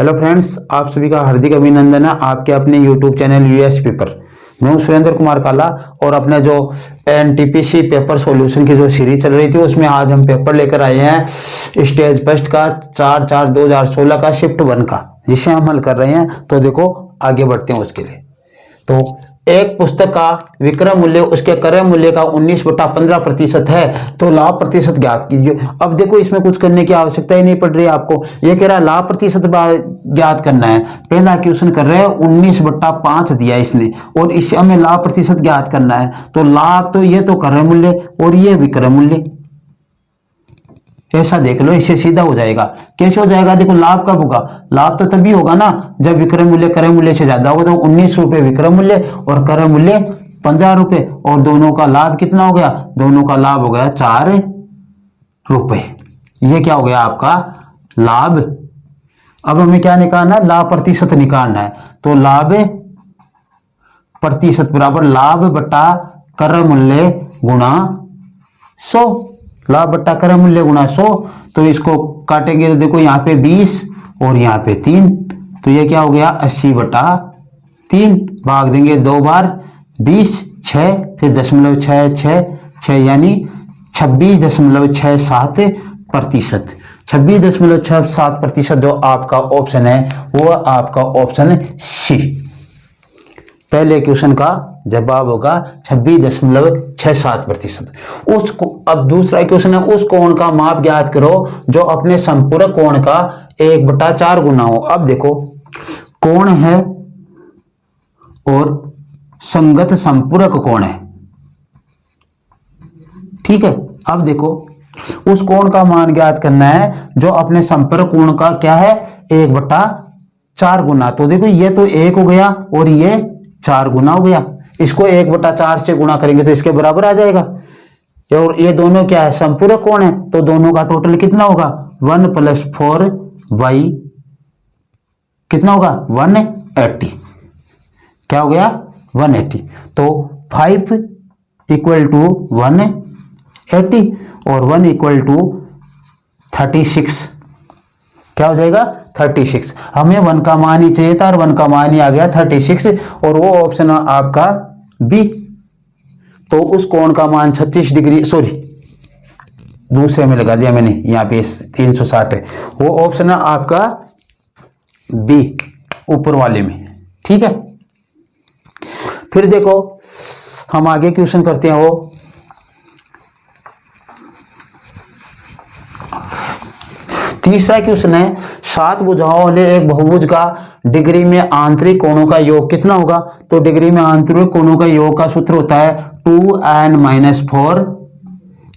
Hello friends, आप सभी का हार्दिक अभिनंदन है आपके अपने यूट्यूब चैनल यूएस पेपर। मैं हूं सुरेंद्र कुमार काला और अपने जो एनटीपीसी पेपर सॉल्यूशन की जो सीरीज चल रही थी उसमें आज हम पेपर लेकर आए हैं स्टेज फर्स्ट का 4/4/2016 का शिफ्ट 1 का, जिसे हम हल कर रहे हैं। तो देखो आगे बढ़ते हैं उसके लिए। तो एक पुस्तक का विक्रय मूल्य उसके क्रय मूल्य का 19/15% है, तो लाभ प्रतिशत ज्ञात कीजिए। अब देखो इसमें कुछ करने की आवश्यकता ही नहीं पड़ रही है आपको, ये कह रहा है लाभ प्रतिशत ज्ञात करना है। पहला क्वेश्चन कर रहे हैं 19/5 दिया इसने और इससे हमें लाभ प्रतिशत ज्ञात करना है। तो लाभ तो ये तो क्रय मूल्य और ये विक्रय मूल्य, ऐसा देख लो, इससे सीधा हो जाएगा। कैसे हो जाएगा? देखो लाभ कब होगा? लाभ तो तभी होगा ना जब विक्रय मूल्य क्रय मूल्य से ज्यादा होगा। तो 19 रुपए विक्रय मूल्य और क्रय मूल्य 15 रुपए, और दोनों का लाभ कितना हो गया? दोनों का लाभ हो गया 4 रुपए। ये क्या हो गया आपका लाभ। अब हमें क्या निकालना है? लाभ प्रतिशत निकालना है। तो लाभ प्रतिशत बराबर लाभ बटा क्रय मूल्य गुणा 100। लाभ बट्टा क्रय मूल्य गुणा 100। तो इसको काटेंगे तो देखो यहाँ पे 20 और यहाँ पे 3, तो ये क्या हो गया 80/3। भाग देंगे 2 बार 20, 6 फिर 0.66 यानी 26.67%। 26.67% जो आपका ऑप्शन है वो आपका ऑप्शन सी। पहले क्वेश्चन का जवाब होगा 26.67%। उसको अब दूसरा क्वेश्चन है उस कोण का माप ज्ञात करो जो अपने संपूरक कोण का 1/4 गुना हो। अब देखो कोण है और संगत संपूरक कोण है, ठीक है। अब देखो उस कोण का मान ज्ञात करना है जो अपने संपूरक कोण का क्या है 1/4 गुना। तो देखो ये तो 1 हो गया और ये 4 गुना हो गया। इसको 1/4 से गुणा करेंगे तो इसके बराबर आ जाएगा। और ये दोनों क्या है? संपूरक कोण है, तो दोनों का टोटल कितना होगा? 1 + 4y कितना होगा? 180। क्या हो गया? 180। तो 5 = 180 और 1 = 36। क्या हो जाएगा? 36। हमें 1 का मान ही चाहिए था और 1 का मान ही आ गया 36, और वो ऑप्शन आपका बी। तो उस कोण का मान 36 डिग्री, सॉरी दूसरे में लगा दिया मैंने, यहाँ पे 360 है, वो ऑप्शन है आपका बी ऊपर वाले में, ठीक है। फिर देखो हम आगे क्वेश्चन करते हैं। वो तीसरा क्वेश्चन है 7 भुजाओं वाले एक बहुभुज का डिग्री में आंतरिक कोणों का योग कितना होगा? तो डिग्री में आंतरिक कोणों का योग का सूत्र होता है 2n-4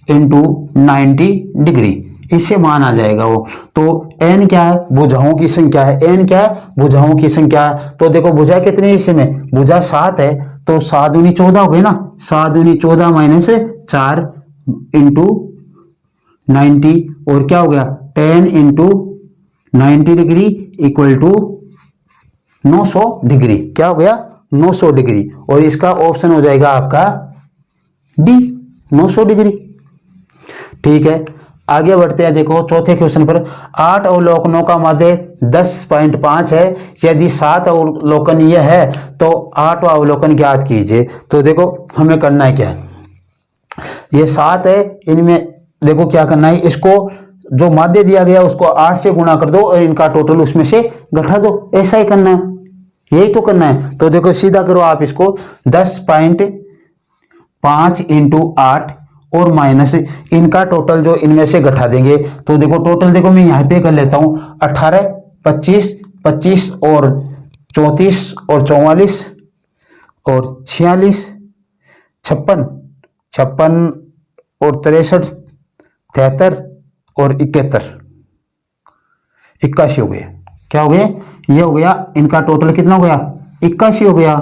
× 90 डिग्री। इससे मान आ जाएगा वो। तो n क्या है? भुजाओं की संख्या है। n क्या है? भुजाओं की संख्या है। तो देखो भुजा कितनी है इसमें? भुजा 7 है, तो 7 दूनी 14 हो गए ना। 7 दूनी 14 - 4 × 90, और क्या हो गया 10 × 90 डिग्री = 900 डिग्री। क्या हो गया? 900 डिग्री। और इसका ऑप्शन हो जाएगा आपका डी 900 डिग्री, ठीक है। आगे बढ़ते हैं। देखो चौथे क्वेश्चन पर 8 अवलोकनों का मध्य 10.5 है। यदि 7 अवलोकन यह है तो 8वां अवलोकन ज्ञात कीजिए। तो देखो हमें करना है क्या है, ये 7 है, इनमें देखो क्या करना है, इसको जो माध्य दिया गया उसको 8 से गुणा कर दो और इनका टोटल उसमें से घटा दो। ऐसा ही करना है, यही तो करना है। तो देखो सीधा करो आप इसको 10.5 × 8 और माइनस इनका टोटल जो इनमें से घटा देंगे। तो देखो टोटल देखो मैं यहाँ पे कर लेता हूँ 18, 25, 25 और 34 और 44 और 46, 56, 56 और 63, 73 और 71, 81 हो गए। क्या हो गए? ये हो गया। इनका टोटल कितना हो गया? 81 हो गया।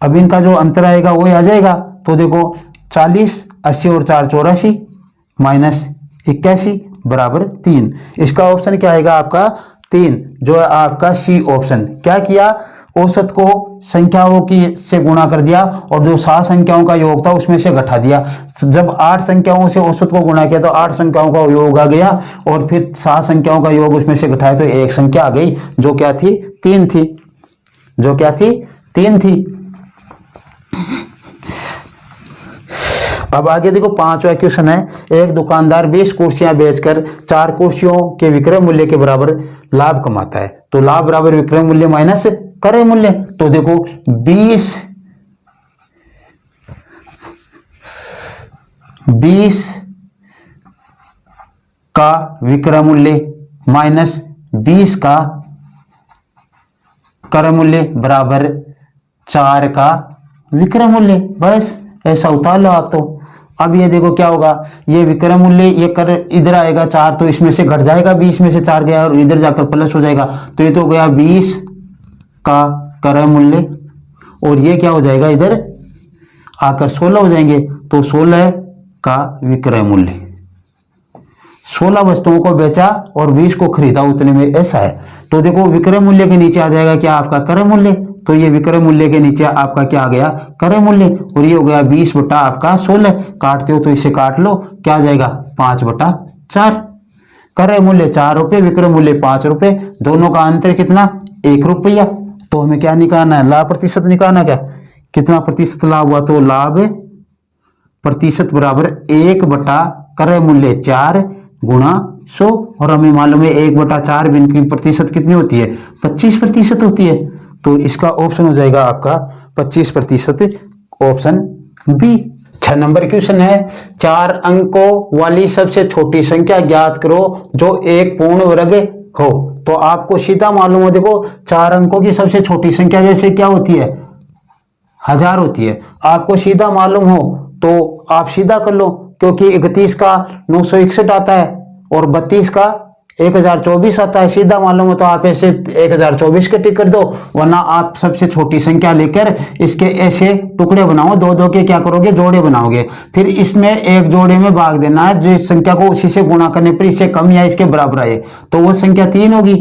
अब इनका जो अंतर आएगा वो आ जाएगा। तो देखो 40, 80 और 4 84 - 81 = 3। इसका ऑप्शन क्या आएगा आपका? 3, जो है आपका सी ऑप्शन। क्या किया, औसत को संख्याओं की से गुणा कर दिया और जो 7 संख्याओं का योग था उसमें से घटा दिया। जब 8 संख्याओं से औसत को गुणा किया तो 8 संख्याओं का योग आ गया और फिर 7 संख्याओं का योग उसमें से घटाया तो एक संख्या आ गई जो क्या थी, 3 थी। जो क्या थी, 3 थी। अब आगे देखो 5वां क्वेश्चन है, एक दुकानदार 20 कुर्सियां बेचकर 4 कुर्सियों के विक्रय मूल्य के बराबर लाभ कमाता है। तो लाभ बराबर विक्रय मूल्य माइनस क्रय मूल्य। तो देखो 20 का विक्रय मूल्य माइनस 20 का क्रय मूल्य बराबर 4 का विक्रय मूल्य। बस ऐसा उतार लो आप। तो अब ये देखो क्या होगा, ये विक्रय मूल्य, ये कर इधर आएगा 4 तो इसमें से घट जाएगा, 20 में से 4 गया और इधर जाकर प्लस हो जाएगा। तो ये तो हो गया 20 का क्रय मूल्य और ये क्या हो जाएगा, इधर आकर 16 हो जाएंगे। तो 16 का विक्रय मूल्य। 16 वस्तुओं को बेचा और 20 को खरीदा उतने में, ऐसा है। तो देखो विक्रय मूल्य के नीचे आ जाएगा क्या, आपका क्रय मूल्य। तो ये विक्रय मूल्य के नीचे आपका क्या आ गया, क्रय मूल्य। और ये हो गया 20 बटा आपका 16। काटते हो तो इसे काट लो, क्या आ जाएगा 5 बटा 4। क्रय मूल्य 4 रुपए, विक्रय मूल्य 5 रुपए, दोनों का अंतर कितना, 1 रुपया। तो हमें क्या निकालना है, लाभ प्रतिशत निकालना। क्या कितना प्रतिशत लाभ हुआ, तो लाभ प्रतिशत बराबर 1 बटा क्रय मूल्य 4 गुणा 100। और हमें मालूम है 1 बटा 4 की प्रतिशत कितनी होती है, 25% होती है। तो इसका ऑप्शन हो जाएगा आपका 25%, ऑप्शन बी। 6 नंबर क्वेश्चन है, 4 अंकों वाली सबसे छोटी संख्या ज्ञात करो जो एक पूर्ण वर्ग हो। तो आपको सीधा मालूम हो, देखो 4 अंकों की सबसे छोटी संख्या जैसे क्या होती है, 1000 होती है। आपको सीधा मालूम हो तो आप सीधा कर लो, क्योंकि 31 का 961 आता है और 32 का 1024 आता है। सीधा मालूम हो तो आप ऐसे 1024 के टिक कर दो, वरना आप सबसे छोटी संख्या लेकर इसके ऐसे टुकड़े बनाओ, 2-2 के क्या करोगे, जोड़े बनाओगे। फिर इसमें एक जोड़े में भाग देना है, जिस संख्या को उसी से गुणा करने पर इससे कम या इसके बराबर आए तो वो संख्या 3 होगी।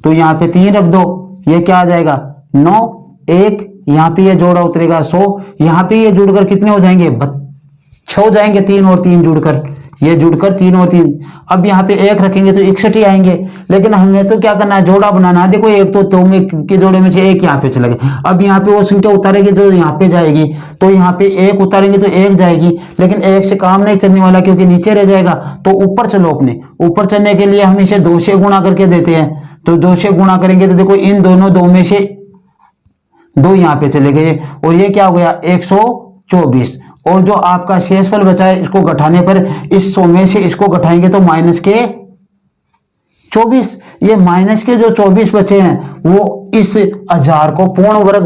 तो यहाँ पे 3 रख दो, ये क्या आ जाएगा 9, 1 यहाँ पे ये जोड़ा उतरेगा 100, यहाँ पे ये जुड़कर कितने हो जाएंगे, 6 हो जाएंगे। 3 और 3 जुड़कर, ये जुड़कर 3 और 3। अब यहाँ पे 1 रखेंगे तो 61 ही आएंगे। लेकिन हमें तो क्या करना है, जोड़ा बनाना है। देखो एक तो में के जोड़े में से 1 यहाँ पे चला गया। अब यहाँ पे वो संख्या उतारेगी तो यहाँ पे जाएगी, तो यहाँ पे 1 उतारेंगे तो 1 जाएगी। लेकिन 1 से काम नहीं चलने वाला, क्योंकि नीचे रह जाएगा। तो ऊपर चलो, अपने ऊपर चलने के लिए हम इसे 2 से गुणा करके देते हैं। तो 2 से गुणा करेंगे तो देखो इन दोनों 2 में से 2 यहाँ पे चले गए और ये क्या हो गया 124। और जो आपका शेषफल बचा है, इसको घटाने पर इस 100 में से इसको घटाएंगे तो माइनस के 24। ये माइनस के जो 24 बचे हैं वो इस 1000 को पूर्ण वर्ग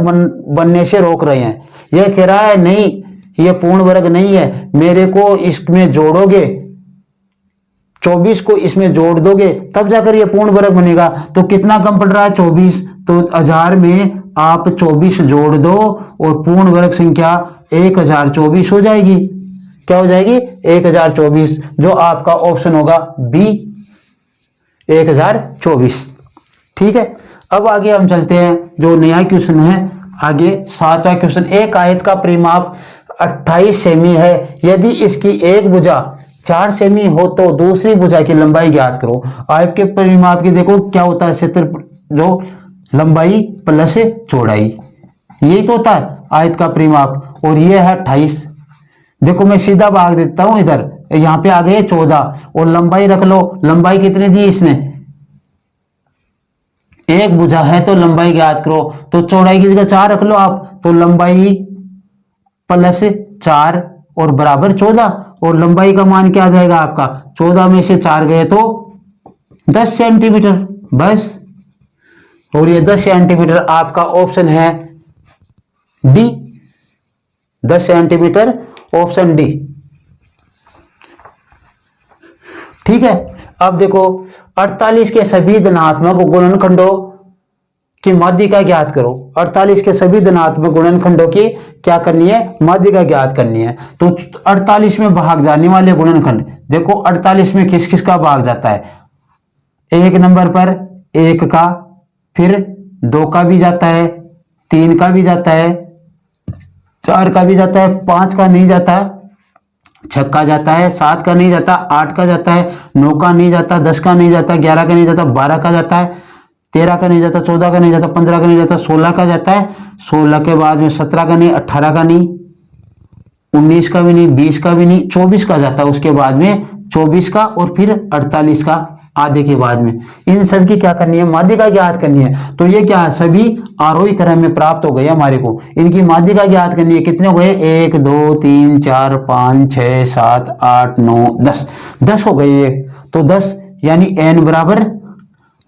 बनने से रोक रहे हैं। ये कह रहा है नहीं, ये पूर्ण वर्ग नहीं है, मेरे को इसमें जोड़ोगे, 24 को इसमें जोड़ दोगे तब जाकर ये पूर्ण वर्ग बनेगा। तो कितना कम पड़ रहा है, 24। तो 1000 में आप 24 जोड़ दो और पूर्ण वर्ग संख्या 1024 हो जाएगी। क्या हो जाएगी, 1024, जो आपका ऑप्शन होगा बी, 1024। ठीक है, अब आगे हम चलते हैं, जो नया क्वेश्चन है आगे 7वां क्वेश्चन। एक आयत का परिमाप 28 सेमी है, यदि इसकी एक भुजा 4 सेमी हो तो दूसरी भुजा की लंबाई ज्ञात करो। आयत के परिमाप की देखो क्या होता है, क्षेत्र जो लंबाई प्लस चौड़ाई, यही तो होता है आयत का परिमाप। और ये है 28। देखो मैं सीधा भाग देता हूं, इधर यहां पे आ गए 14 और लंबाई रख लो। लंबाई कितनी दी इसने, एक भुजा है तो लंबाई ज्ञात करो। तो चौड़ाई की जगह 4 रख लो आप, तो लंबाई प्लस 4 और बराबर 14। और लंबाई का मान क्या आ जाएगा आपका, 14 में से 4 गए तो 10 सेंटीमीटर, बस। और ये 10 सेंटीमीटर आपका ऑप्शन है डी, 10 सेंटीमीटर, ऑप्शन डी। ठीक है, अब देखो 48 के सभी धनात्मक गुणनखंडों की माध्यिका ज्ञात करो। 48 के सभी धनात्मक गुणनखंडों की क्या करनी है, माध्यिका ज्ञात करनी है। तो 48 में भाग जाने वाले गुणनखंड, देखो 48 में किस किस का भाग जाता है, 1 नंबर पर 1 का, फिर 2 का भी जाता है, 3 का भी जाता है, 4 का भी जाता है, 5 का नहीं जाता, 6 का जाता है, 7 का नहीं जाता, 8 का जाता है, 9 का नहीं जाता, 10 का नहीं जाता, 11 का नहीं जाता, 12 का जाता है, 13 का नहीं जाता, 14 का नहीं जाता, 15 का नहीं जाता, 16 का जाता है, 16 के बाद में 17 का नहीं, 18 का नहीं, 19 का भी नहीं, 20 का भी नहीं, 24 का जाता है, उसके बाद में 24 का और फिर 48 का आधे के बाद में। इन सब की क्या करनी है, माध्यिका ज्ञात करनी है। तो ये क्या है, सभी आरोही क्रम में प्राप्त हो गए हमारे को। इनकी माध्यिका ज्ञात करनी है। कितने हो गए, 1 2 3 4 5 6 7 8 9 10, 10 हो गए ये। तो 10 यानी n बराबर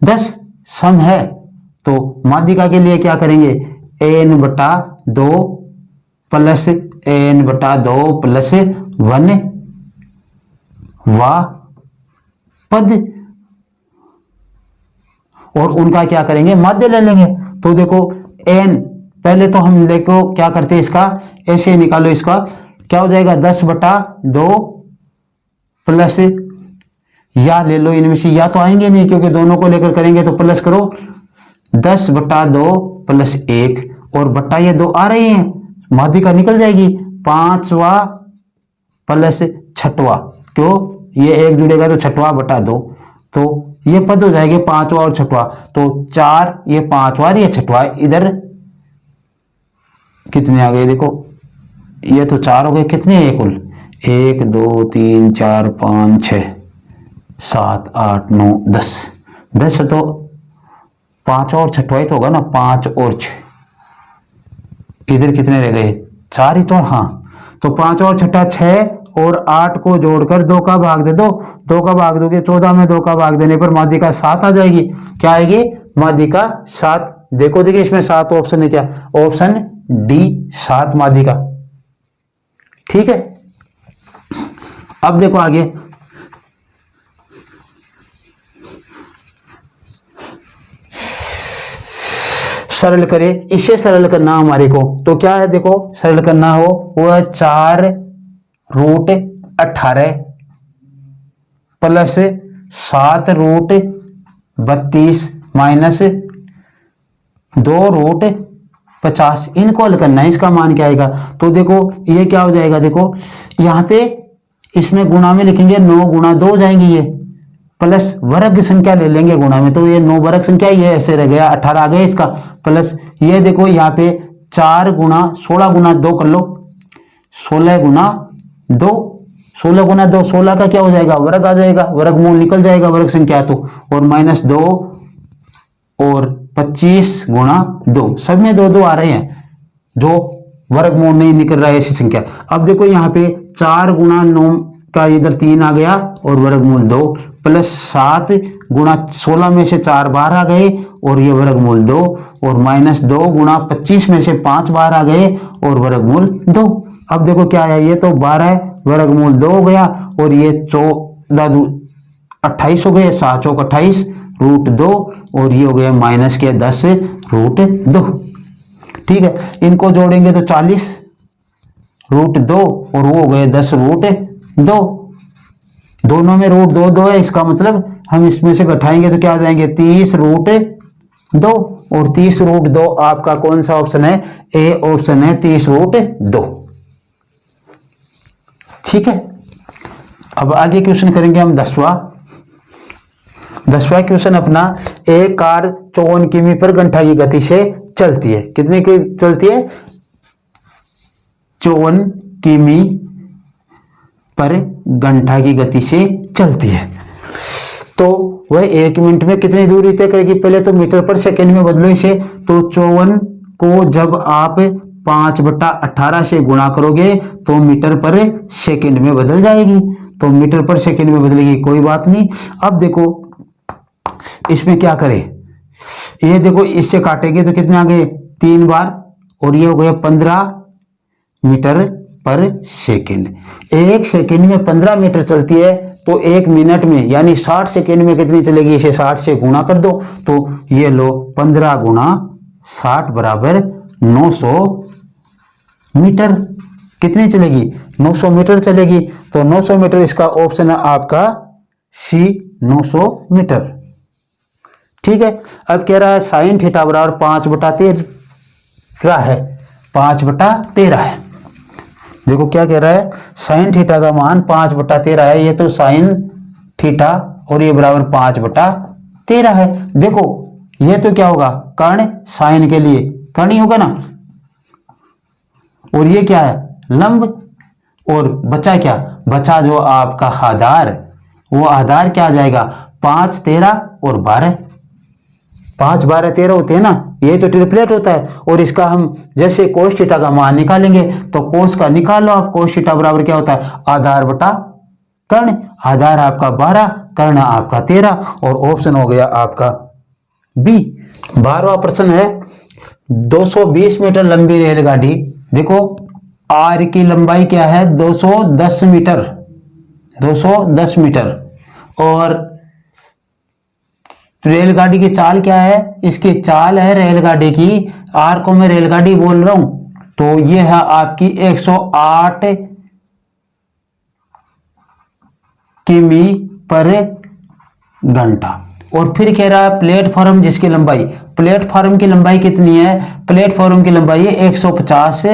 10 सम है। तो माध्यिका के लिए क्या करेंगे, n बटा 2 प्लस n बटा 2 प्लस 1 व पद, और उनका क्या करेंगे, माध्य ले लेंगे। तो देखो n, पहले तो हम देखो क्या करते हैं, इसका ऐसे निकालो, इसका क्या हो जाएगा, 10 बटा 2 प्लस, या ले लो इनमें से, या तो आएंगे नहीं क्योंकि दोनों को लेकर करेंगे, तो प्लस करो 10 बटा 2 प्लस 1, और बट्टा ये 2 आ रहे हैं, माध्यिका निकल जाएगी, 5वां प्लस 6वां, क्यों, ये 1 जुड़ेगा तो 6वां बटा 2, तो ये पद हो जाएंगे 5वां और 6वां, तो 4, ये 5वां ये 6वां, इधर कितने आ गए, देखो ये तो 4 हो गए, कितने हैं कुल, 1 2 3 4 5 6 7 8 9 10, 10 तो 5 और 6वां ही तो होगा ना, 5 और 6, इधर कितने रह गए, 4 ही तो, हाँ, तो 5 और 6 6 और 8 को जोड़कर 2 का भाग दे दो, 2 का भाग दोगे 14 में 2 का भाग देने पर माध्यिका 7 आ जाएगी। क्या आएगी, माध्यिका 7। देखो देखिए इसमें 7 ऑप्शन है, क्या, ऑप्शन डी 7 माध्यिका। ठीक है, अब देखो आगे, सरल करें, इसे सरल करना हमारे को, तो क्या है, देखो सरल करना हो वह 4√18 प्लस 7√32 माइनस 2√50, इनको हल करना है। इसका मान क्या आएगा, तो देखो ये क्या हो जाएगा, देखो यहाँ पे इसमें गुणा में लिखेंगे, 9 गुणा 2 हो जाएंगे ये, प्लस वर्ग संख्या ले लेंगे गुणा में, तो ये 9 वर्ग संख्या, ये ऐसे रह गया, 18 आ गया इसका, प्लस ये देखो यहाँ पे 4 गुणा 16 गुणा 2 कर लो, 16 गुणा 2, 16 गुणा 2, 16 का क्या हो जाएगा, वर्ग आ जाएगा, वर्गमूल निकल जाएगा वर्ग संख्या तो, और माइनस 2 और 25 गुणा 2, सब में 2 2 आ रहे हैं, जो वर्गमूल नहीं निकल रहा है ऐसी संख्या। अब देखो यहाँ पे 4 गुणा 9 का इधर 3 आ गया और वर्गमूल 2, प्लस 7 गुणा 16 में से 4 बाहर आ गए और ये वर्गमूल 2, और माइनस 2 गुणा 25 में से 5 बाहर आ गए और वर्गमूल 2। अब देखो क्या आया, ये तो 12 वर्गमूल 2 हो गया, और ये 14 28 हो गए, 7 चौक 28 √2, और ये हो गया माइनस के 10 √2। ठीक है, इनको जोड़ेंगे तो 40 √2 और वो हो गए 10 √2, दोनों में √2 2 है, इसका मतलब हम इसमें से घटाएंगे तो क्या आ जाएंगे, 30 √2, और 30 √2 आपका कौन सा ऑप्शन है, ए ऑप्शन है 30 √2। ठीक है, अब आगे क्वेश्चन करेंगे हम 10वां क्वेश्चन अपना, एक कार 54 किमी पर घंटा की गति से चलती है, कितने की चलती है, 54 किमी पर घंटा की गति से चलती है, तो वह 1 मिनट में कितनी दूरी तय करेगी। पहले तो मीटर पर सेकंड में बदलो इसे, तो 54 को जब आप 5/18 से गुणा करोगे तो मीटर पर सेकंड में बदल जाएगी, तो मीटर पर सेकंड में बदलेगी, कोई बात नहीं। अब देखो इसमें क्या करें, ये देखो इससे काटेंगे तो कितने आ गए, 3 बार, और ये हो गया 15 मीटर पर सेकंड। 1 सेकंड में 15 मीटर चलती है, तो 1 मिनट में यानी 60 सेकंड में कितनी चलेगी, इसे 60 से गुणा कर दो, तो ये लो 15 गुणा 60 बराबर 900 मीटर, कितनी चलेगी, 900 मीटर चलेगी। तो 900 मीटर इसका ऑप्शन है आपका सी, 900 मीटर। ठीक है। अब कह रहा है साइन थीटा बराबर 5/13 है, 5/13 है। देखो क्या कह रहा है, साइन थीटा का मान 5/13 है, ये तो साइन थीटा और ये बराबर 5/13 है। देखो ये तो क्या होगा, कर्ण, साइन के लिए कर्ण ही होगा ना, और ये क्या है, लंब, और बचा क्या, बचा जो आपका आधार, वो आधार क्या आ जाएगा, 5, 13 और 12, 5, 12, 13 होते हैं ना, ये तो ट्रिपलेट होता है। और इसका हम जैसे कोस थीटा का मान निकालेंगे तो कोस का निकाल लो आप, कोस थीटा बराबर क्या होता है, आधार बटा कर्ण, आधार आपका 12, कर्ण आपका 13, और ऑप्शन हो गया आपका बी। 12वां प्रश्न है, 220 मीटर लंबी रेलगाड़ी, देखो आर की लंबाई क्या है, 210 मीटर, 210 मीटर, और रेलगाड़ी की चाल क्या है, इसकी चाल है रेलगाड़ी की, आर को मैं रेलगाड़ी बोल रहा हूं, तो ये है आपकी 108 किमी पर घंटा। और फिर कह रहा है प्लेटफॉर्म जिसकी लंबाई, प्लेटफॉर्म की लंबाई कितनी है, प्लेटफॉर्म की लंबाई है 150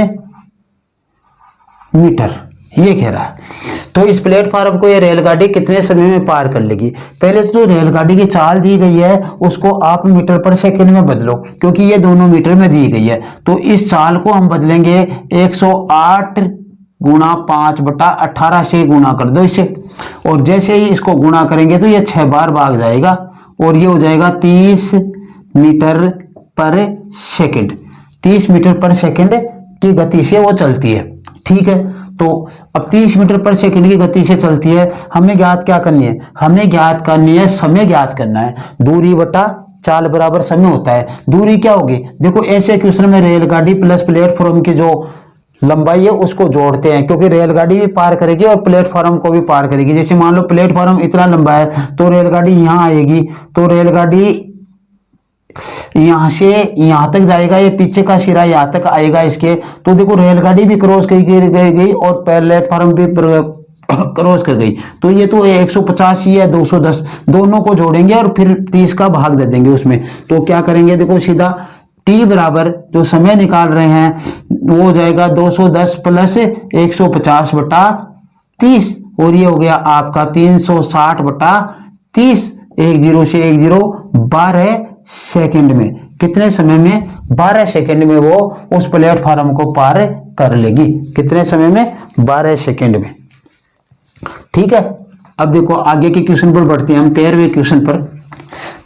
मीटर, ये कह रहा है। तो इस प्लेटफॉर्म को ये रेलगाड़ी कितने समय में पार कर लेगी। पहले तो जो रेलगाड़ी की चाल दी गई है उसको आप मीटर पर सेकंड में बदलो, क्योंकि ये दोनों मीटर में दी गई है, तो इस चाल को हम बदलेंगे 108 गुणा 5/18 से गुणा कर दो इसे, और जैसे ही इसको गुणा करेंगे तो ये 6 बार भाग जाएगा, और ये हो जाएगा 30 मीटर पर सेकंड, 30 मीटर पर सेकंड की गति से वो चलती है। ठीक है, तो अब 30 मीटर पर सेकंड की गति से चलती है, हमें ज्ञात क्या करनी है, हमें ज्ञात करनी है समय ज्ञात करना है, दूरी बटा चाल बराबर समय होता है। दूरी क्या होगी, देखो ऐसे क्वेश्चन में रेलगाड़ी प्लस प्लेटफॉर्म की जो लंबाई है उसको जोड़ते हैं, क्योंकि रेलगाड़ी भी पार करेगी और प्लेटफॉर्म को भी पार करेगी। जैसे मान लो प्लेटफॉर्म इतना लंबा है तो रेलगाड़ी यहाँ आएगी, तो रेलगाड़ी यहां से यहां तक जाएगा, ये पीछे का सिरा यहां तक आएगा इसके, तो देखो रेलगाड़ी भी क्रॉस गई और प्लेटफॉर्म भी क्रॉस कर गई, तो ये तो 150 या 210 दोनों को जोड़ेंगे और फिर 30 का भाग दे देंगे उसमें। तो क्या करेंगे, देखो सीधा टी बराबर जो समय निकाल रहे हैं वो हो जाएगा 210 प्लस 150/30, और ये हो गया आपका 360/30, 10 से 10 12 सेकंड में, कितने समय में, 12 सेकंड में वो उस प्लेटफॉर्म को पार कर लेगी, कितने समय में, 12 सेकंड में। ठीक है, अब देखो आगे के क्वेश्चन पर बढ़ते हैं हम 13वें क्वेश्चन पर।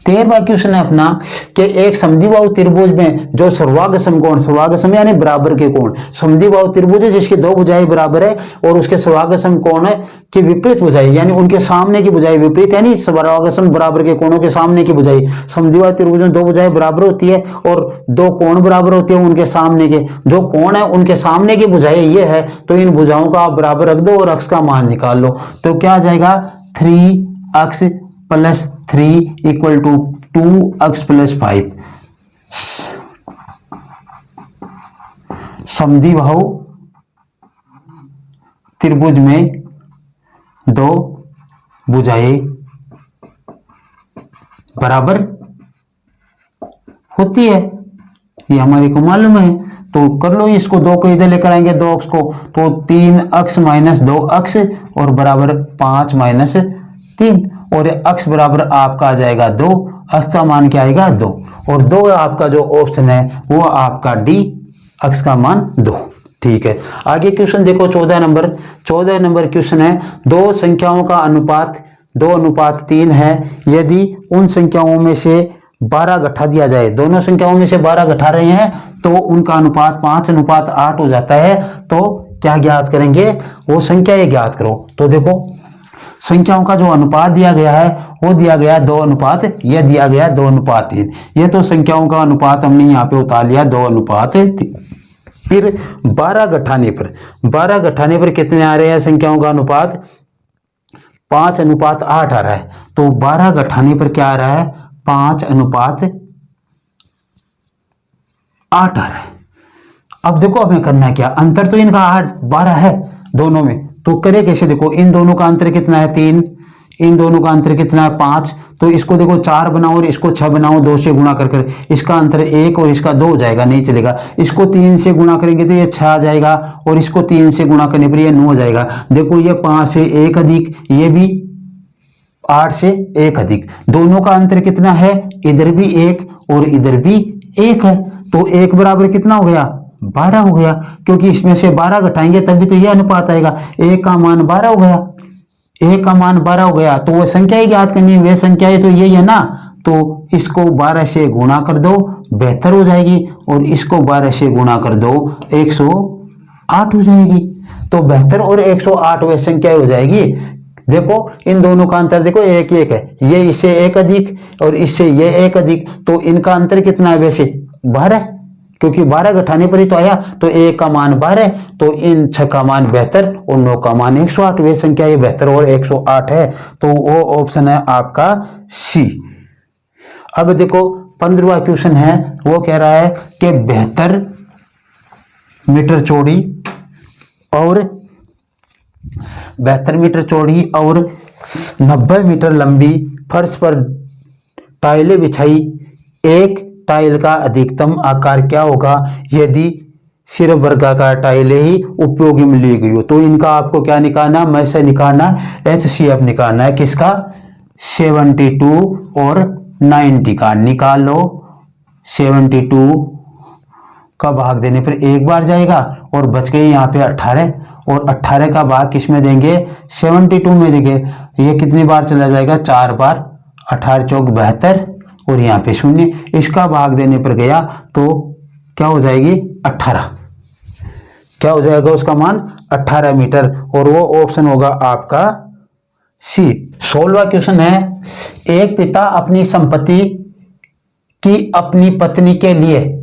13वां क्वेश्चन है अपना कि एक समद्विबाहु त्रिभुज में जो सर्वांगसम कोण, सर्वांगसम यानी बराबर के कोण, समद्विबाहु त्रिभुज है जिसकी दो भुजाएं बराबर है और उसके सर्वांगसम कोण की विपरीत भुजाएं यानी उनके सामने की भुजाएं विपरीत, यानी सर्वांगसम बराबर के कोणों के सामने की भुजाएं, समद्विबाहु त्रिभुज में दो भुजाएं बराबर होती है और दो कोण बराबर होते हैं उनके सामने के, जो कोण है उनके सामने की भुजाएं ये है, तो इन भुजाओं का आप बराबर रख दो और अक्ष का मान निकाल लो। तो क्या आ जाएगा, 3x + 3 = 2x + 5। समद्विबाहु त्रिभुज में दो भुजाएं बराबर होती है, ये हमारे को मालूम है, तो कर लो इसको, दो को इधर लेकर आएंगे, 2x को, तो 3x - 2x और बराबर 5 - 3, और x बराबर आपका आ जाएगा 2, x का मान क्या आएगा 2, और 2 आपका जो ऑप्शन है वो आपका डी, x का मान 2। ठीक है, आगे क्वेश्चन देखो 14 नंबर क्वेश्चन है, दो संख्याओं का अनुपात 2:3 है, यदि उन संख्याओं में से 12 गठा दिया जाए, दोनों संख्याओं में से 12 गठा रहे हैं तो उनका अनुपात 5:8 हो जाता है, तो क्या ज्ञात करेंगे, वो संख्या ये ज्ञात करो। तो देखो संख्याओं का जो अनुपात दिया गया है वो दिया गया 2:, यह दिया गया 2:3, ये तो संख्याओं का अनुपात हमने यहाँ पे उतार लिया 2:3। फिर 12 गठाने पर कितने आ रहे हैं संख्याओं का अनुपात, 5:8 आ रहा है, तो 12 गठाने पर क्या आ रहा है, 5:8 आ रहा है। अब देखो हमें करना क्या, अंतर तो इनका 8 12 है दोनों में, तो करे कैसे, देखो इन दोनों का अंतर कितना है 3, इन दोनों का अंतर कितना है 5। तो इसको देखो 4 बनाओ और इसको 6 बनाओ, 2 से गुणा कर इसका अंतर 1 और इसका 2 हो जाएगा, नहीं चलेगा। इसको 3 से गुणा करेंगे तो ये 6 आ जाएगा और इसको 3 से गुणा करने पर ये 9 हो जाएगा। देखो ये 5 से 1 अधिक, ये भी 8 से 1 अधिक, दोनों का अंतर कितना है, इधर भी 1 और इधर भी 1 है। तो 1 बराबर कितना हो गया 12 हो गया, क्योंकि इसमें से 12 घटाएंगे तभी तो यह अनुपात आएगा। 1 का मान 12 हो गया, 1 का मान 12 हो गया। तो वो संख्या ही ज्ञात करनी है, वे संख्या है तो यही है ना। तो इसको 12 से गुणा कर दो, बेहतर हो जाएगी, और इसको 12 से गुणा कर दो, 108 हो जाएगी। तो बेहतर और 108 वे संख्या हो जाएगी। देखो इन दोनों का अंतर देखो 1 1 है, ये इससे 1 अधिक और इससे ये 1 अधिक, तो इनका अंतर कितना है वैसे 12, क्योंकि 12 घटाने पर ही तो आया। तो 1 का मान 12, तो इन 6 का मान 72 और 9 का मान 108, वे संख्या ये 72 और 108 है। तो वो ऑप्शन है आपका सी। अब देखो 15वां क्वेश्चन है, वो कह रहा है कि 72 मीटर चौड़ी और 72 मीटर चौड़ी और 90 मीटर लंबी फर्श पर टाइलें बिछाई, एक टाइल का अधिकतम आकार क्या होगा यदि सिर्फ वर्गाकार टाइलें ही उपयोगी में ली गई हो। तो इनका आपको क्या निकालना, मैं से निकालना, HCF निकालना है, किसका 72 और 90 का निकाल लो। 72 का भाग देने पर एक बार जाएगा और बच गई यहाँ पे 18, और 18 का भाग किस में देंगे 72 में देंगे, ये कितनी बार चला जाएगा 4 बार, 18 चौक 72 और यहाँ पे 0, इसका भाग देने पर गया तो क्या हो जाएगी 18, क्या हो जाएगा उसका मान 18 मीटर, और वो ऑप्शन होगा आपका सी। 16वां क्वेश्चन है, एक पिता अपनी संपत्ति की अपनी पत्नी के लिए,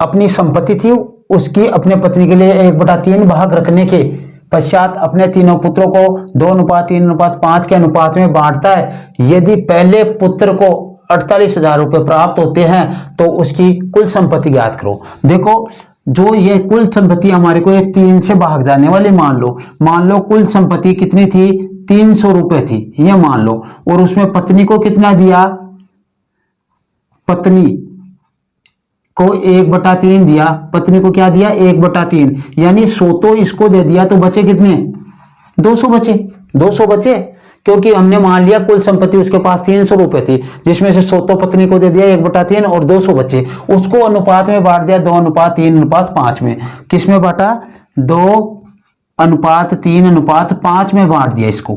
अपनी संपत्ति थी उसकी अपने पत्नी के लिए 1/3 भाग रखने के पश्चात अपने तीनों पुत्रों को 2:3:5 के अनुपात में बांटता है। यदि पहले पुत्र को 48,000 रुपये प्राप्त होते हैं तो उसकी कुल संपत्ति ज्ञात करो। देखो जो ये कुल संपत्ति हमारे को ये 3 से भाग जाने वाली मान लो कुल संपत्ति कितनी थी 300 रुपये थी, ये मान लो, और उसमें पत्नी को कितना दिया, पत्नी को 1/3 दिया, पत्नी को क्या दिया 1/3, यानी 100 तो इसको दे दिया, तो बचे कितने 200 बचे, 200 बचे, क्योंकि हमने मान लिया कुल संपत्ति उसके पास 300 रुपए थी, जिसमें से 100 तो पत्नी को दे दिया 1/3 और 200 बचे, उसको अनुपात में बांट दिया 2:3:5 में। किस में बांटा 2:3:5 में बांट दिया इसको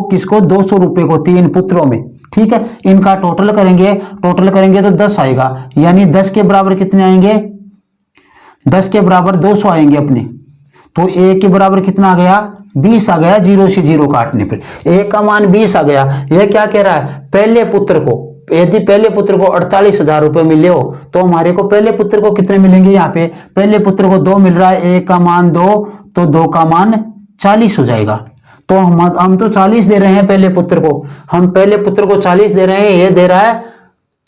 किसको 200 रुपए को 3 पुत्रों में, ठीक है। इनका टोटल करेंगे तो 10 आएगा, यानी 10 के बराबर कितने आएंगे 10 के बराबर 200 आएंगे अपने, तो 1 के बराबर कितना आ गया 20 आ गया, 0 से 0 काटने पर 1 का मान 20 आ गया। यह क्या कह रहा है, पहले पुत्र को, यदि पहले पुत्र को 48,000 रुपए मिले हो तो हमारे को पहले पुत्र को कितने मिलेंगे, यहाँ पे पहले पुत्र को 2 मिल रहा है, 1 का मान 2 तो 2 का मान 40 हो जाएगा। तो हम तो 40 दे रहे हैं पहले पुत्र को, हम पहले पुत्र को 40 दे रहे हैं, ये दे रहा है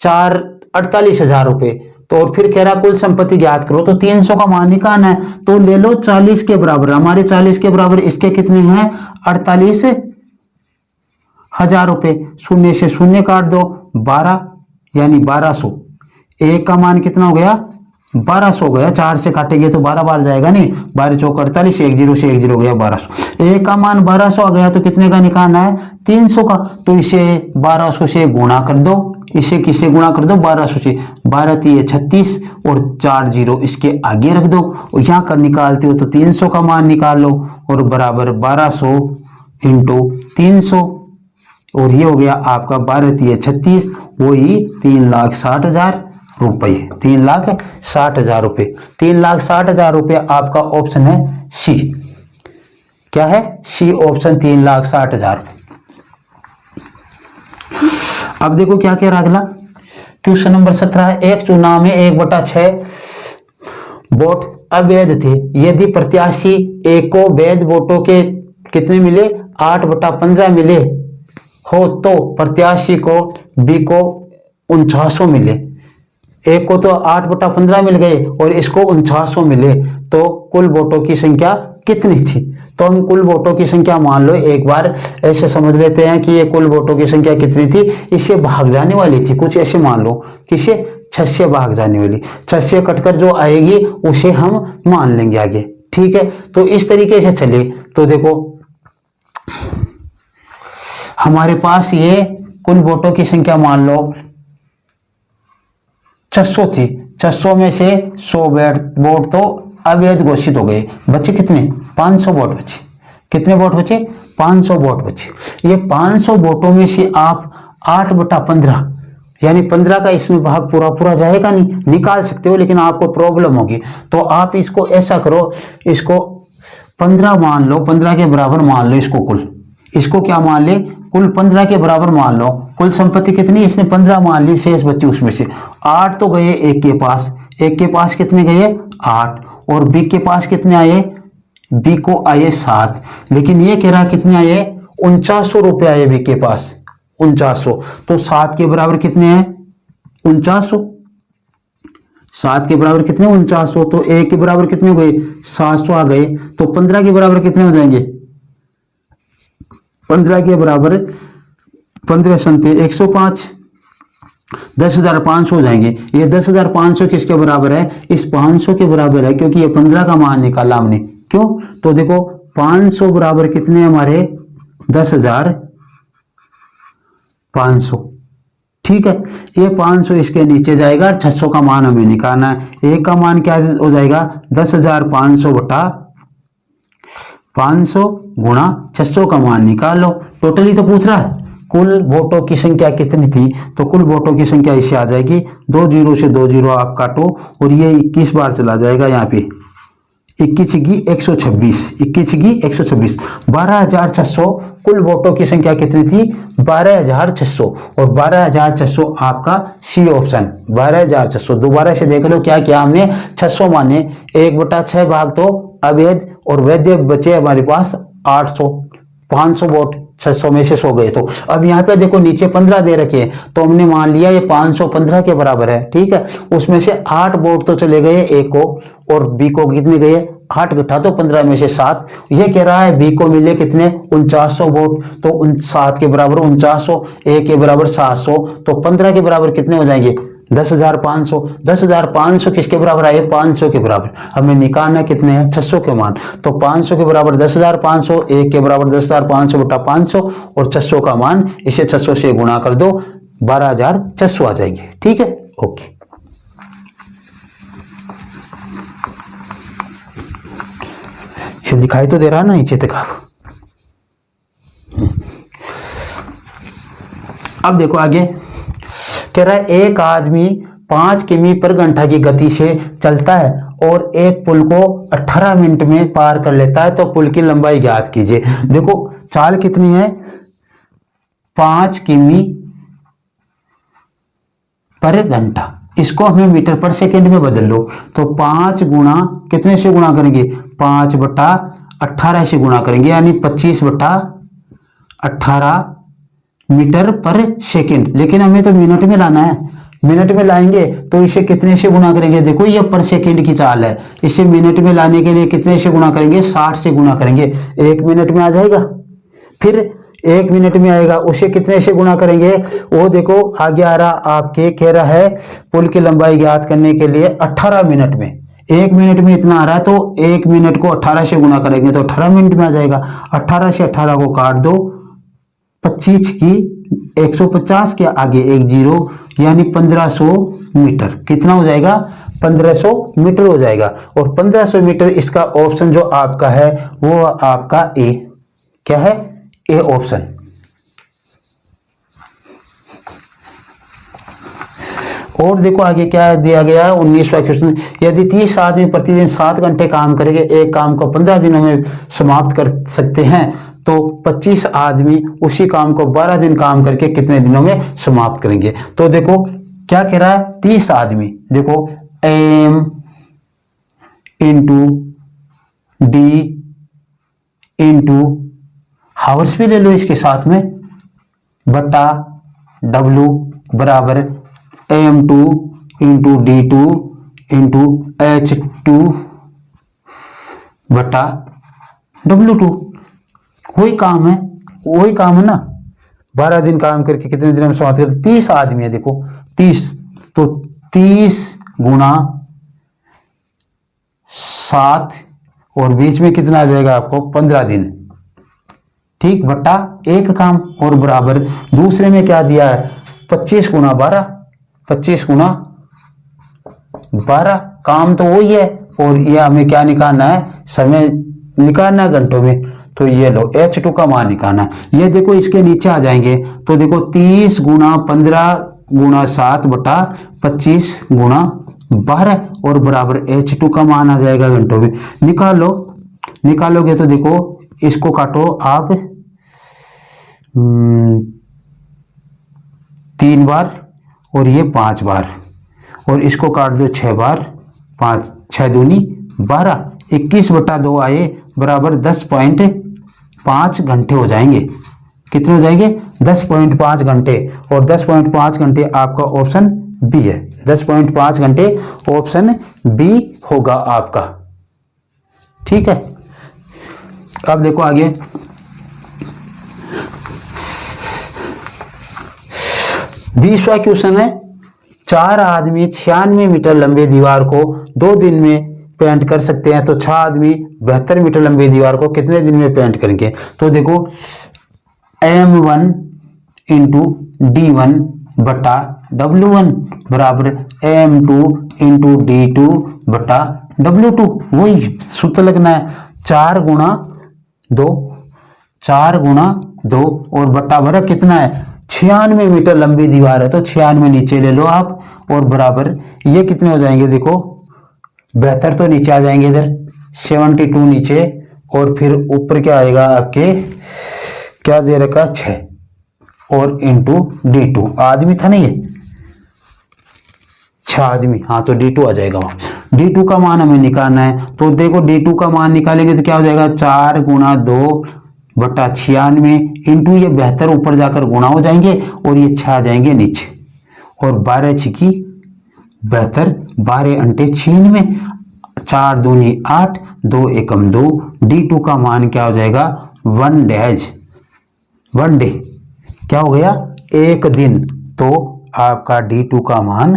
48,000 रुपए। तो और फिर कह रहा कुल संपत्ति ज्ञात करो, तो 300 का मान निकालना है, तो ले लो 40 के बराबर, हमारे 40 के बराबर इसके कितने हैं 48,000 रुपए, 0 से 0 काट दो 12 यानी 1200, 1 का मान कितना हो गया 1200 हो गया, 4 से काटेंगे तो 12 बार जाएगा, नहीं 12 चौक 48, 1 0 से 1 0 हो गया 1200, 1 का मान 1200 आ गया, तो कितने का निकालना है 300 का, तो इसे 1200 से गुणा कर दो, इसे किससे गुणा कर दो 1200 से, 12 36 और 4 0 इसके आगे रख दो, और यहाँ कर निकालते हो तो 300 का मान निकाल लो, और बराबर 1200 × 300, और ये हो गया आपका 12 36, वही 3,60,000 रुपये, 3,60,000 रुपये, 3,60,000 रुपये आपका ऑप्शन है सी। क्या है सी ऑप्शन 3,60,000। अब देखो क्या कह रहा अगला क्वेश्चन नंबर 17 है, एक चुनाव में 1/6 वोट अवैध थे, यदि प्रत्याशी ए को वैध वोटों के कितने मिले 8/15 मिले हो तो प्रत्याशी को बी को 49 मिले, एक को तो 8/15 मिल गए और इसको 49 मिले, तो कुल वोटों की संख्या कितनी थी। तो हम कुल वोटों की संख्या मान लो, एक बार ऐसे समझ लेते हैं कि ये कुल वोटों की संख्या कितनी थी, इससे भाग जाने वाली थी, कुछ ऐसे मान लो किसे 6 से भाग जाने वाली, 6 से कटकर जो आएगी उसे हम मान लेंगे आगे, ठीक है। तो इस तरीके से चले तो देखो हमारे पास ये कुल वोटों की संख्या मान लो 600 थी, 600 में से 100 वोट तो अवैध घोषित हो गए, बचे कितने 500 वोट बचे, कितने वोट बचे 500 वोट बचे। ये 500 वोटों में से आप 8/15 यानी 15 का इसमें भाग पूरा पूरा जाएगा नहीं, निकाल सकते हो लेकिन आपको प्रॉब्लम होगी, तो आप इसको ऐसा करो, इसको 15 मान लो, 15 के बराबर मान लो इसको, कुल इसको क्या मान ले, कुल 15 के बराबर मान लो। कुल संपत्ति कितनी, इसने 15 मान ली, शेष बची उसमें से 8 तो गए एक के पास, एक के पास कितने गए 8, और बी के पास कितने आए, बी को आए 7, लेकिन ये कह रहा कितने आए 4900 रुपये आए बी के पास, 4900, तो 7 के बराबर कितने हैं 4900, 7 के बराबर कितने 4900, तो एक के बराबर कितने हो गए 700 आ गए, तो 15 के बराबर कितने हो जाएंगे, 15 के बराबर 15 संते 105, 10,500 हो जाएंगे। ये 10,500 किसके बराबर है, इस 500 के बराबर है, क्योंकि ये 15 का मान निकाला हमने, क्यों, तो देखो 500 बराबर कितने हमारे 10,500, ठीक है। ये 500 इसके नीचे जाएगा, 600 का मान हमें निकालना है, एक का मान क्या हो जाएगा 10,500 बटा 500 गुणा 600 का मान निकाल लो। टोटली तो पूछ रहा है कुल वोटों की संख्या कितनी थी, तो कुल वोटों की संख्या इससे आ जाएगी, 2 जीरो से 2 जीरो आप काटो और ये 21 बार चला जाएगा, यहाँ पे 21 की 126, 21 की 126, 12,600 कुल वोटों की संख्या कितनी थी 12,600, और 12,600 आपका सी ऑप्शन 12,600। दोबारा से देख लो क्या किया हमने, 600 माने 1/6 भाग तो अवैध और वैध बचे हमारे पास 800, 500 वोट 600 में से 100 गए, तो अब यहाँ पे देखो नीचे 15 दे रखे हैं, तो हमने मान लिया ये 515 के बराबर है, ठीक है। उसमें से 8 वोट तो चले गए ए को, और बी को कितने गए 8 घटा तो 15 में से 7, ये कह रहा है बी को मिले कितने 4900 वोट, तो 7 के बराबर 4900, ए के बराबर 700, तो 15 के बराबर कितने हो जाएंगे 10,500, 10,500 किसके बराबर आए 500 के बराबर, हमें निकालना कितने हैं 600 के मान, तो 500 के बराबर 10,500, एक के बराबर 10,500 बटा 500, और 600 का मान इसे 600 से गुणा कर दो 12,600 आ जाएंगे, ठीक है, ओके। ये दिखाई तो दे रहा ना नीचे तक आप। अब देखो आगे कह रहा है एक आदमी 5 किमी पर घंटा की गति से चलता है और एक पुल को 18 मिनट में पार कर लेता है, तो पुल की लंबाई ज्ञात कीजिए। देखो चाल कितनी है 5 किमी पर घंटा, इसको हमें मीटर पर सेकंड में बदल लो, तो 5 गुणा कितने से गुणा करेंगे 5/18 से गुणा करेंगे, यानी 25/18 मीटर पर सेकंड, लेकिन हमें तो मिनट में लाना है, मिनट में लाएंगे तो इसे कितने से गुणा करेंगे, देखो ये पर सेकंड की चाल है, इसे मिनट में लाने के लिए कितने से गुणा करेंगे 60 से गुणा करेंगे, 1 मिनट में आ जाएगा, फिर 1 मिनट में आएगा उसे कितने से गुणा करेंगे, वो देखो आगे आ रहा आपके कह रहा है पुल की लंबाई ज्ञात करने के लिए 18 मिनट में, 1 मिनट में इतना आ रहा है, तो 1 मिनट को 18 से गुणा करेंगे तो 18 मिनट में आ जाएगा, 18 से 18 को काट दो, 25 की 150 के आगे 1 जीरो, यानी 1500 मीटर, कितना हो जाएगा 1500 मीटर हो जाएगा, और 1500 मीटर इसका ऑप्शन जो आपका है वो आपका ए, क्या है ए ऑप्शन। और देखो आगे क्या दिया गया है 19वां क्वेश्चन, यदि 30 आदमी प्रतिदिन 7 घंटे काम करेंगे, एक काम को 15 दिनों में समाप्त कर सकते हैं, तो 25 आदमी उसी काम को 12 दिन काम करके कितने दिनों में समाप्त करेंगे। तो देखो क्या कह रहा है 30 आदमी, देखो M into D into hours भी ले लो इसके साथ में, बटा डब्लू बराबर AM2 into D2 into H2 बटा W2 वही काम है, वही काम है ना। 12 दिन काम करके कितने दिन में समाप्त करते? 30 आदमी है, देखो 30, तो 30 गुणा 7 और बीच में कितना आ जाएगा आपको? 15 दिन, ठीक, बट्टा एक काम और बराबर दूसरे में क्या दिया है? 25 गुणा 12, 25 गुणा 12, काम तो वही है और ये हमें क्या निकालना है? समय निकालना है घंटों में। तो ये लो H2 का मान निकालना है। ये देखो इसके नीचे आ जाएंगे तो देखो 30 गुणा 15 गुणा 7 बटा 25 गुणा 12 और बराबर H2 का मान आ जाएगा घंटों में। निकाल लो, निकालोगे तो देखो इसको काटो आप 3 बार और ये 5 बार और इसको काट दो 6 बार, 5 6 दूनी 12, 21 बटा 2 आए बराबर 10.5 घंटे हो जाएंगे। कितने हो जाएंगे? 10.5 घंटे। और 10.5 घंटे आपका ऑप्शन बी है, 10.5 घंटे ऑप्शन बी होगा आपका, ठीक है। अब देखो आगे, बीसवां क्वेश्चन है, 4 आदमी 96 मीटर लंबे दीवार को 2 दिन में पेंट कर सकते हैं, तो 6 आदमी 72 मीटर लंबी दीवार को कितने दिन में पेंट करेंगे? तो देखो M1 इंटू D1 बटा W1 बराबर M2 इंटू D2 बटा W2, वही सूत्र लगना है। 4 गुणा 2, 4 गुणा 2 और बटा भरा कितना है? 96 मीटर लंबी दीवार है तो 96 नीचे ले लो आप और बराबर ये कितने हो जाएंगे? देखो 72 तो नीचे आ जाएंगे इधर, 72 नीचे और फिर ऊपर क्या आएगा आपके? क्या दे रखा? 6 और इंटू D2, आदमी था नहीं है 6 आदमी, हाँ तो D2 आ जाएगा वहां। D2 का मान हमें निकालना है तो देखो D2 का मान निकालेंगे तो क्या हो जाएगा? 4 गुणा 2 बटा 96 इंटू ये 72 ऊपर जाकर गुणा हो जाएंगे और ये 6 आ जाएंगे नीचे और 12 छिकी 72, 12 अंटे 96, 4 दूनी 8, 2 एकम 2, D2 का मान क्या हो जाएगा? 1 डे, क्या हो गया? एक दिन। तो आपका D2 का मान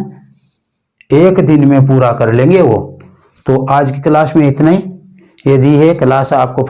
एक दिन में पूरा कर लेंगे वो। तो आज की क्लास में इतना ही। यदि ये क्लास आपको